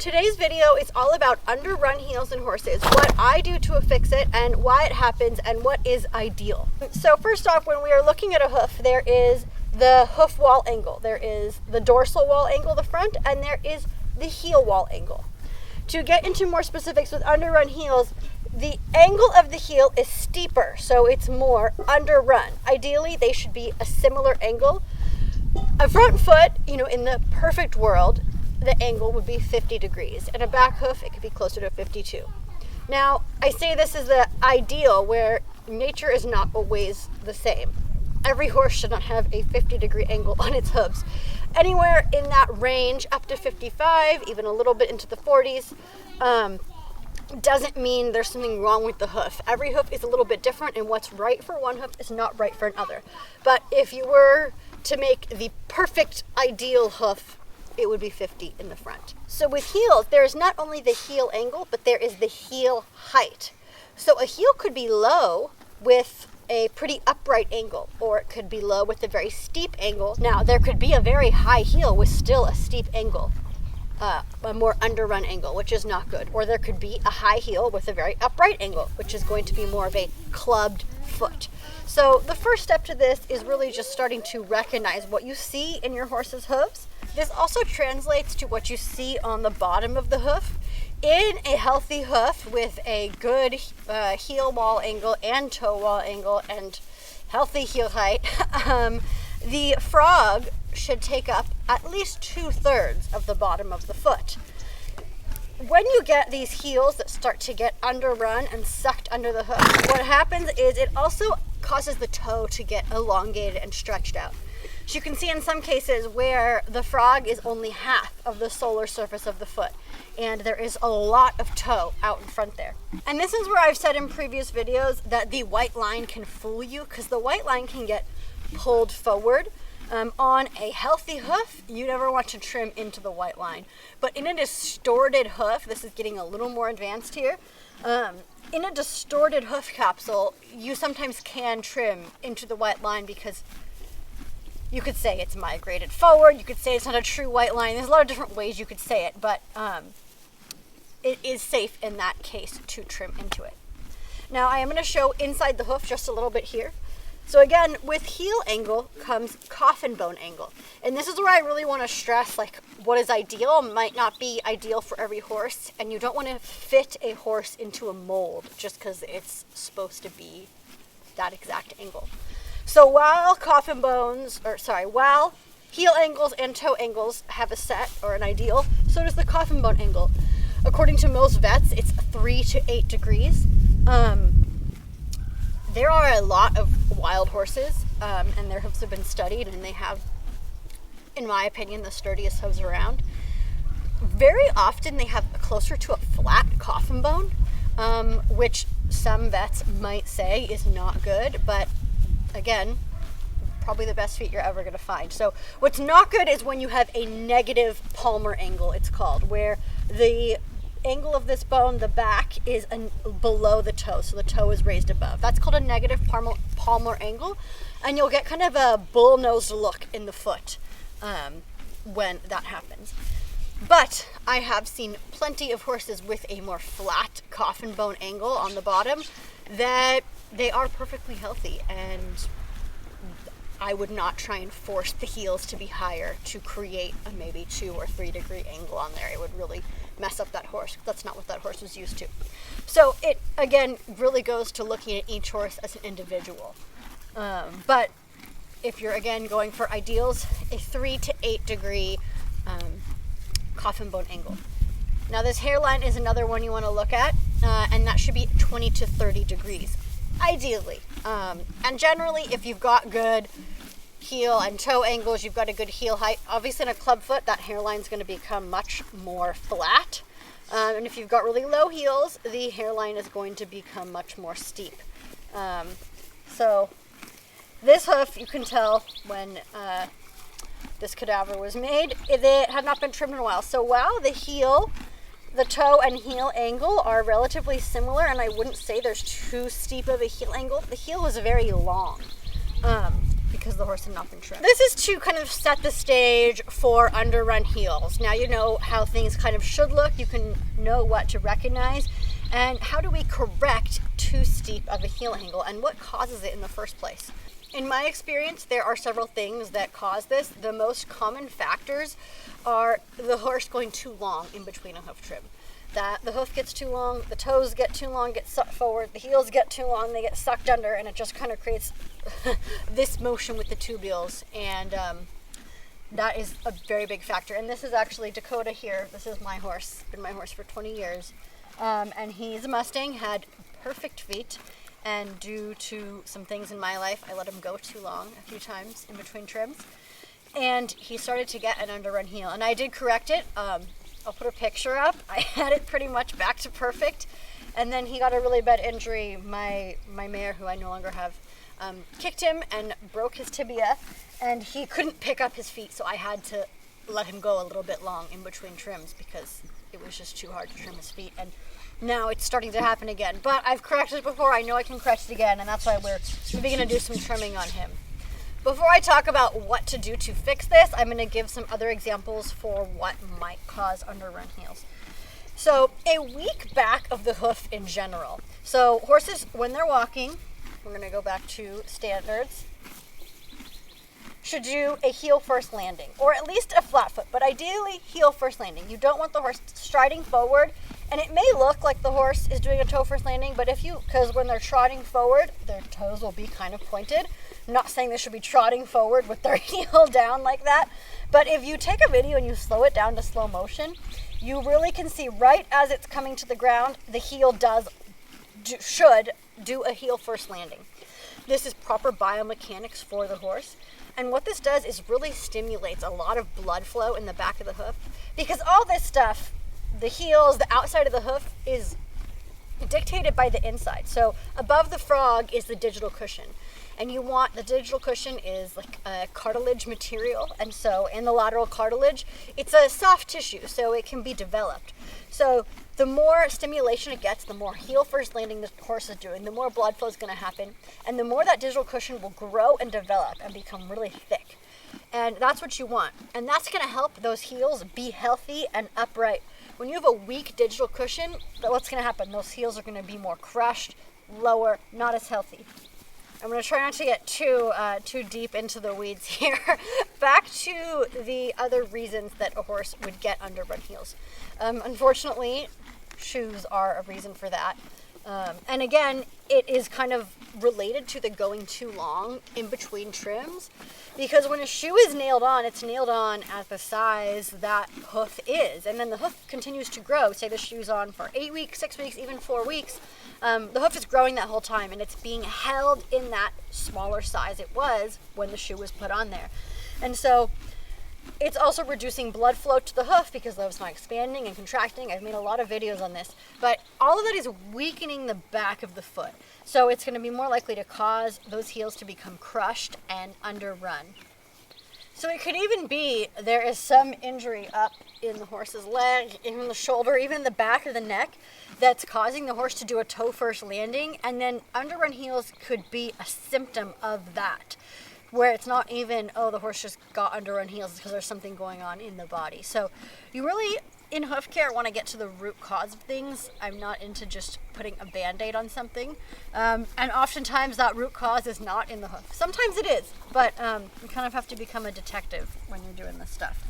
Today's video is all about underrun heels in horses, what I do to fix it and why it happens and what is ideal. So first off, when we are looking at a hoof, there is the hoof wall angle, there is the dorsal wall angle, the front, and there is the heel wall angle. To get into more specifics with underrun heels, the angle of the heel is steeper, so it's more underrun. Ideally, they should be a similar angle. A front foot, in the perfect world, the angle would be 50 degrees, and a back hoof, it could be closer to 52. Now, I say this is the ideal where nature is not always the same. Every horse should not have a 50-degree angle on its hooves. Anywhere in that range, up to 55, even a little bit into the 40s, doesn't mean there's something wrong with the hoof. Every hoof is a little bit different, and what's right for one hoof is not right for another. But if you were to make the perfect ideal hoof, it would be 50 in the front. So with heels, there is not only the heel angle, but there is the heel height. So a heel could be low with a pretty upright angle, or it could be low with a very steep angle. Now, there could be a very high heel with still a steep angle, a more underrun angle, which is not good. Or there could be a high heel with a very upright angle, which is going to be more of a clubbed foot. So the first step to this is really just starting to recognize what you see in your horse's hooves. This also translates to what you see on the bottom of the hoof. In a healthy hoof with a good heel wall angle and toe wall angle and healthy heel height, the frog should take up at least 2/3 of the bottom of the foot. When you get these heels that start to get underrun and sucked under the hoof, what happens is it also causes the toe to get elongated and stretched out. So you can see in some cases where the frog is only half of the solar surface of the foot, and there is a lot of toe out in front there. And this is where I've said in previous videos that the white line can fool you, because the white line can get pulled forward. On a healthy hoof, you never want to trim into the white line. But in a distorted hoof, this is getting a little more advanced here, in a distorted hoof capsule, you sometimes can trim into the white line because you could say it's migrated forward, you could say it's not a true white line. There's a lot of different ways you could say it, but it is safe in that case to trim into it. Now I am going to show inside the hoof just a little bit here. So again, with heel angle comes coffin bone angle. And this is where I really want to stress, what is ideal might not be ideal for every horse, and you don't want to fit a horse into a mold just because it's supposed to be that exact angle. So while while heel angles and toe angles have a set or an ideal, so does the coffin bone angle. According to most vets, it's 3 to 8 degrees. There are a lot of wild horses, and their hooves have been studied, and they have, in my opinion, the sturdiest hooves around. Very often they have closer to a flat coffin bone, which some vets might say is not good, but again, probably the best feet you're ever going to find. So what's not good is when you have a negative palmar angle, it's called, where the angle of this bone, the back, is below the toe, so the toe is raised above. That's called a negative palmar angle, and you'll get kind of a bull-nosed look in the foot when that happens. But I have seen plenty of horses with a more flat coffin bone angle on the bottom that they are perfectly healthy, and I would not try and force the heels to be higher to create a maybe 2 or 3 degree angle on there. It would really mess up that horse. That's not what that horse was used to. So it, again, really goes to looking at each horse as an individual. But if you're, again, going for ideals, a 3 to 8 degree coffin bone angle. Now this hairline is another one you want to look at, and that should be 20 to 30 degrees. Ideally. And generally, if you've got good heel and toe angles, you've got a good heel height. Obviously, in a club foot, that hairline is going to become much more flat. And if you've got really low heels, the hairline is going to become much more steep. So this hoof, you can tell when this cadaver was made, it had not been trimmed in a while. So while the toe and heel angle are relatively similar, and I wouldn't say there's too steep of a heel angle, the heel was very long because the horse had not been trimmed. This is to kind of set the stage for underrun heels. Now you know how things kind of should look. You can know what to recognize. And how do we correct too steep of a heel angle and what causes it in the first place? In my experience, there are several things that cause this. The most common factors are the horse going too long in between a hoof trim. That the hoof gets too long, the toes get too long, get sucked forward, the heels get too long, they get sucked under, and it just kind of creates this motion with the tubules. And that is a very big factor. And this is actually Dakota here. This is my horse, been my horse for 20 years. And he's a Mustang, had perfect feet. And due to some things in my life, I let him go too long a few times in between trims. And he started to get an underrun heel. And I did correct it. I'll put a picture up. I had it pretty much back to perfect. And then he got a really bad injury. My mare, who I no longer have, kicked him and broke his tibia. And he couldn't pick up his feet, so I had to let him go a little bit long in between trims because it was just too hard to trim his feet. And now it's starting to happen again. But I've corrected it before. I know I can correct it again, and that's why we're going to do some trimming on him. Before I talk about what to do to fix this, I'm going to give some other examples for what might cause underrun heels. So a weak back of the hoof in general. So horses, when they're walking, we're going to go back to standards, should do a heel first landing, or at least a flat foot, but ideally heel first landing. You don't want the horse striding forward, and it may look like the horse is doing a toe first landing, but because when they're trotting forward, their toes will be kind of pointed. I'm not saying they should be trotting forward with their heel down like that, but if you take a video and you slow it down to slow motion, you really can see right as it's coming to the ground, the heel should do a heel first landing. This is proper biomechanics for the horse. And what this does is really stimulates a lot of blood flow in the back of the hoof, because all this stuff, the heels, the outside of the hoof, is dictated by the inside. So above the frog is the digital cushion. And the digital cushion is like a cartilage material. And so in the lateral cartilage, it's a soft tissue, so it can be developed. So the more stimulation it gets, the more heel first landing the horse is doing, the more blood flow is going to happen, and the more that digital cushion will grow and develop and become really thick. And that's what you want. And that's going to help those heels be healthy and upright. When you have a weak digital cushion, what's going to happen? Those heels are going to be more crushed, lower, not as healthy. I'm going to try not to get too deep into the weeds here. Back to the other reasons that a horse would get underrun heels. Unfortunately, shoes are a reason for that. And again, it is kind of related to the going too long in between trims, because when a shoe is nailed on, it's nailed on at the size that hoof is. And then the hoof continues to grow. Say the shoe's on for 8 weeks, 6 weeks, even 4 weeks. The hoof is growing that whole time, and it's being held in that smaller size it was when the shoe was put on there. And so it's also reducing blood flow to the hoof because the hoof's not expanding and contracting. I've made a lot of videos on this, but all of that is weakening the back of the foot. So it's going to be more likely to cause those heels to become crushed and underrun. So it could even be there is some injury up in the horse's leg, in the shoulder, even in the back of the neck, that's causing the horse to do a toe first landing, and then underrun heels could be a symptom of that, where it's not even, oh, the horse just got underrun heels, because there's something going on in the body. So you really, in hoof care, want to get to the root cause of things. I'm not into just putting a Band-Aid on something. And oftentimes that root cause is not in the hoof. Sometimes it is, but you kind of have to become a detective when you're doing this stuff.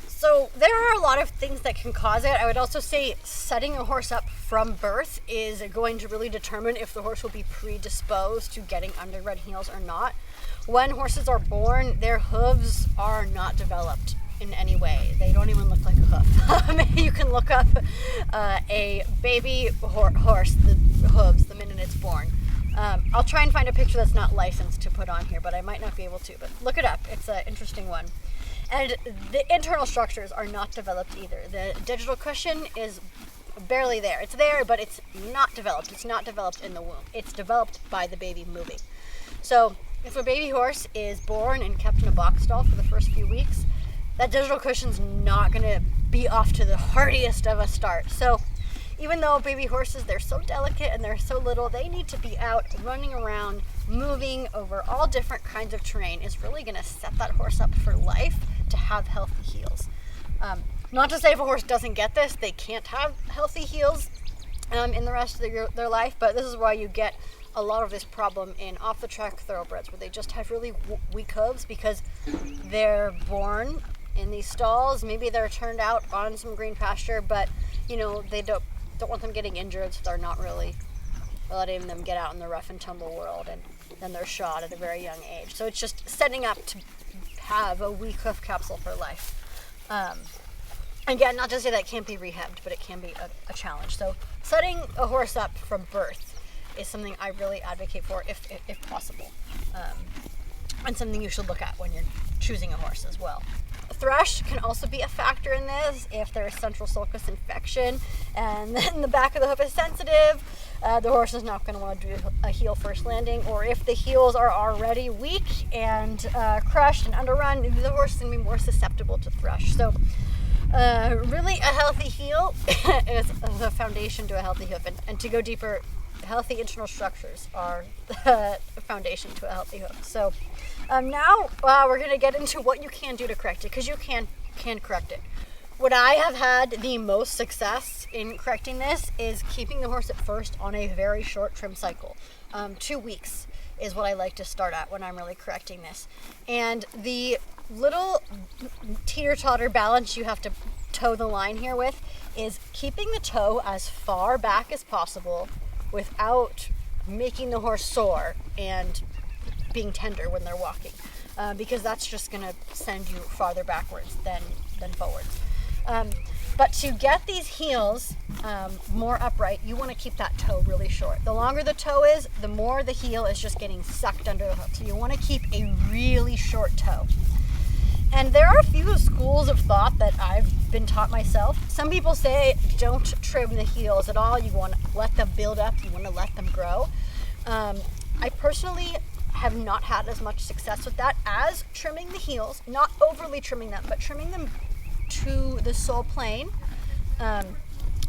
So there are a lot of things that can cause it. I would also say setting a horse up from birth is going to really determine if the horse will be predisposed to getting underrun heels or not. When horses are born, their hooves are not developed in any way. They don't even look like a hoof. You can look up a baby horse, the hooves, the minute it's born. I'll try and find a picture that's not licensed to put on here, but I might not be able to. But look it up. It's an interesting one. And the internal structures are not developed either. The digital cushion is barely there. It's there, but it's not developed. It's not developed in the womb. It's developed by the baby moving. So if a baby horse is born and kept in a box stall for the first few weeks, that digital cushion's not going to be off to the heartiest of a start. So even though baby horses, they're so delicate and they're so little, they need to be out running around, moving over all different kinds of terrain is really going to set that horse up for life to have healthy heels. Not to say if a horse doesn't get this, they can't have healthy heels in the rest of their life, but this is why you get a lot of this problem in off-the-track thoroughbreds where they just have really weak hooves because they're born in these stalls. Maybe they're turned out on some green pasture, but you know, they don't want them getting injured, so they're not really letting them get out in the rough and tumble world, and then they're shot at a very young age. So it's just setting up to have a weak hoof capsule for life. Again, not to say that it can't be rehabbed, but it can be a challenge. So setting a horse up from birth is something I really advocate for if possible, and something you should look at when you're choosing a horse as well. Thrush can also be a factor in this if there's central sulcus infection and then the back of the hoof is sensitive. The horse is not going to want to do a heel first landing, or if the heels are already weak and crushed and underrun, the horse is going to be more susceptible to thrush. So really a healthy heel is the foundation to a healthy hoof, and to go deeper, healthy internal structures are the foundation to a healthy hoof. So now we're going to get into what you can do to correct it, because you can correct it. What I have had the most success in correcting this is keeping the horse at first on a very short trim cycle. 2 weeks is what I like to start at when I'm really correcting this. And the little teeter-totter balance you have to toe the line here with is keeping the toe as far back as possible without making the horse sore and being tender when they're walking, because that's just going to send you farther backwards than forwards. But to get these heels more upright, you want to keep that toe really short. The longer the toe is, the more the heel is just getting sucked under the hoof. So you want to keep a really short toe. And there are a few schools of thought that I've been taught myself. Some people say don't trim the heels at all. You want to let them build up. You want to let them grow. I personally have not had as much success with that as trimming the heels, not overly trimming them, but trimming them to the sole plane.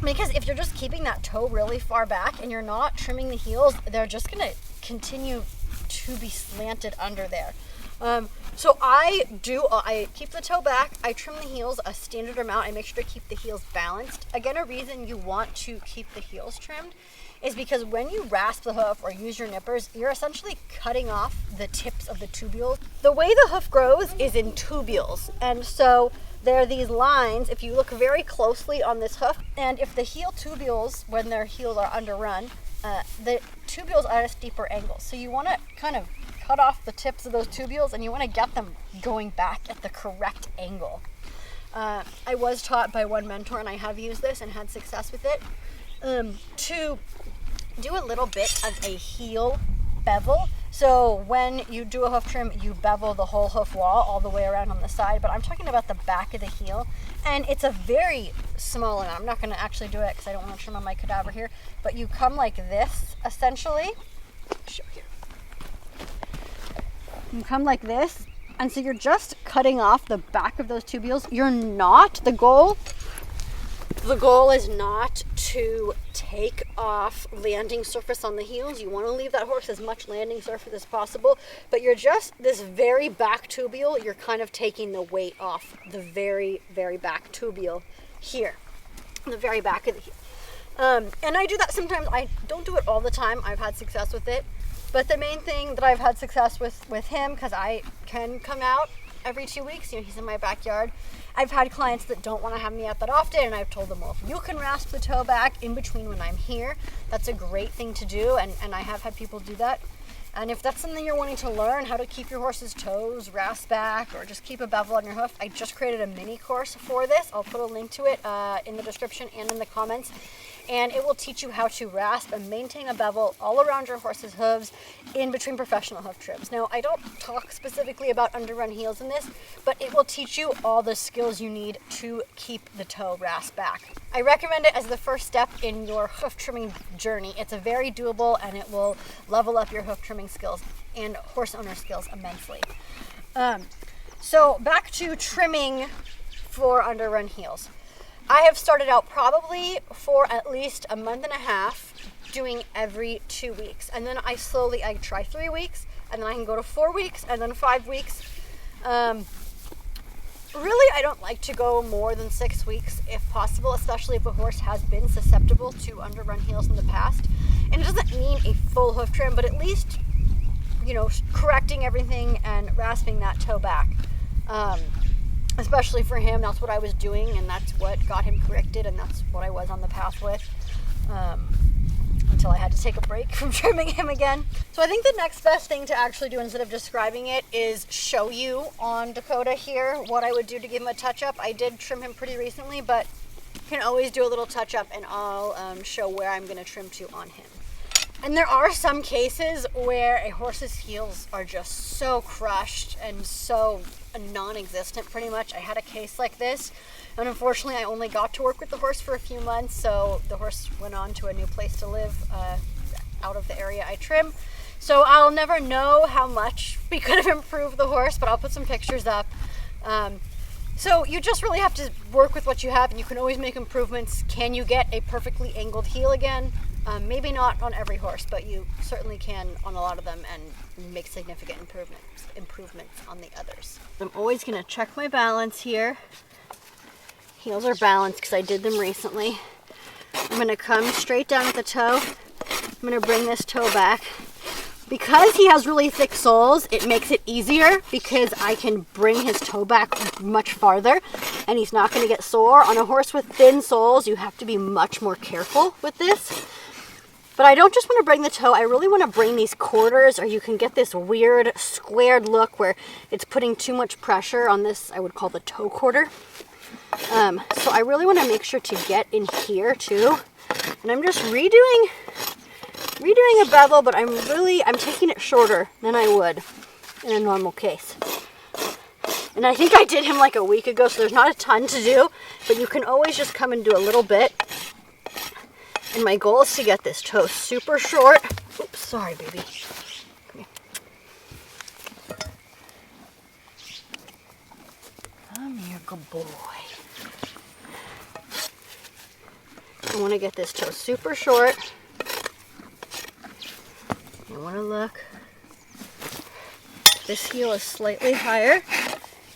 Because if you're just keeping that toe really far back and you're not trimming the heels, they're just going to continue to be slanted under there. So I keep the toe back, I trim the heels a standard amount, I make sure to keep the heels balanced. Again, a reason you want to keep the heels trimmed is because when you rasp the hoof or use your nippers, you're essentially cutting off the tips of the tubules. The way the hoof grows is in tubules, and so there are these lines, if you look very closely on this hoof, and if the heel tubules, when their heels are underrun, the tubules are at a steeper angle. So you want to kind of cut off the tips of those tubules, and you want to get them going back at the correct angle. I was taught by one mentor, and I have used this and had success with it, to do a little bit of a heel bevel. So when you do a hoof trim, you bevel the whole hoof wall all the way around on the side, but I'm talking about the back of the heel, and it's a very small amount. I'm not going to actually do it because I don't want to trim on my cadaver here, but you come like this, essentially. Show here. You come like this, and so you're just cutting off the back of those tubules. You're not, the goal is not to take off landing surface on the heels. You want to leave that horse as much landing surface as possible, but you're just, this very back tubule, you're kind of taking the weight off the very, very back tubule here, the very back of the heel. And I do that sometimes. I don't do it all the time. I've had success with it. But the main thing that I've had success with him, because I can come out every 2 weeks, you know, he's in my backyard. I've had clients that don't want to have me out that often, and I've told them, well, if you can rasp the toe back in between when I'm here, that's a great thing to do, and I have had people do that. And if that's something you're wanting to learn, how to keep your horse's toes rasp back, or just keep a bevel on your hoof, I just created a mini course for this. I'll put a link to it in the description and in the comments. And it will teach you how to rasp and maintain a bevel all around your horse's hooves in between professional hoof trims. Now, I don't talk specifically about underrun heels in this, but it will teach you all the skills you need to keep the toe rasp back. I recommend it as the first step in your hoof trimming journey. It's a very doable, and it will level up your hoof trimming skills and horse owner skills immensely. So back to trimming for underrun heels. I have started out probably for at least a month and a half doing every 2 weeks. And then I try 3 weeks, and then I can go to 4 weeks, and then 5 weeks. Really, I don't like to go more than 6 weeks if possible, especially if a horse has been susceptible to underrun heels in the past. And it doesn't mean a full hoof trim, but at least, correcting everything and rasping that toe back. Especially for him, that's what I was doing, and that's what got him corrected, and that's what I was on the path with. Until I had to take a break from trimming him again. So I think the next best thing to actually do instead of describing it is show you on Dakota here what I would do to give him a touch-up. I did trim him pretty recently, but you can always do a little touch-up, and I'll show where I'm going to trim to on him. And there are some cases where a horse's heels are just so crushed and so non-existent pretty much. I had a case like this, and unfortunately I only got to work with the horse for a few months, so the horse went on to a new place to live out of the area I trim. So I'll never know how much we could have improved the horse, but I'll put some pictures up. So you just really have to work with what you have, and you can always make improvements. Can you get a perfectly angled heel again? Maybe not on every horse, but you certainly can on a lot of them, and make significant improvements on the others. I'm always going to check my balance here. Heels are balanced because I did them recently. I'm going to come straight down at the toe. I'm going to bring this toe back. Because he has really thick soles, it makes it easier because I can bring his toe back much farther, and he's not going to get sore. On a horse with thin soles, you have to be much more careful with this. But I don't just want to bring the toe, I really want to bring these quarters, or you can get this weird squared look where it's putting too much pressure on this, I would call the toe quarter. So I really want to make sure to get in here too. And I'm just redoing a bevel, but I'm taking it shorter than I would in a normal case. And I think I did him like a week ago, so there's not a ton to do, but you can always just come and do a little bit. And my goal is to get this toe super short. Oops, sorry, baby. Come here. Come here, good boy. I want to get this toe super short. I want to look. This heel is slightly higher.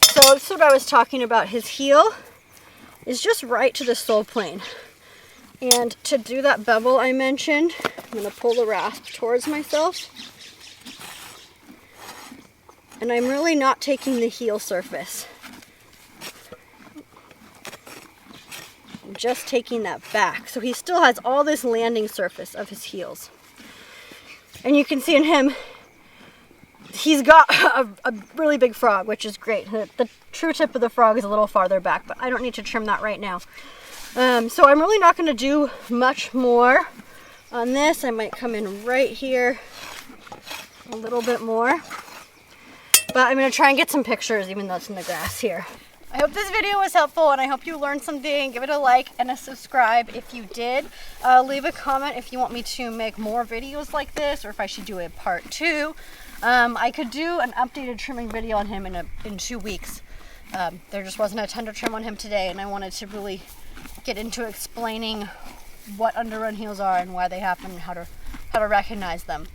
So that's what I was talking about. His heel is just right to the sole plane. And to do that bevel I mentioned, I'm going to pull the rasp towards myself. And I'm really not taking the heel surface. I'm just taking that back. So he still has all this landing surface of his heels. And you can see in him, he's got a really big frog, which is great. The true tip of the frog is a little farther back, but I don't need to trim that right now. So I'm really not going to do much more on this. I might come in right here a little bit more. But I'm going to try and get some pictures, even though it's in the grass here. I hope this video was helpful, and I hope you learned something. Give it a like and a subscribe if you did. Leave a comment if you want me to make more videos like this, or if I should do a part 2. I could do an updated trimming video on him in 2 weeks. There just wasn't a ton to trim on him today, and I wanted to really get into explaining what underrun heels are and why they happen and how to recognize them.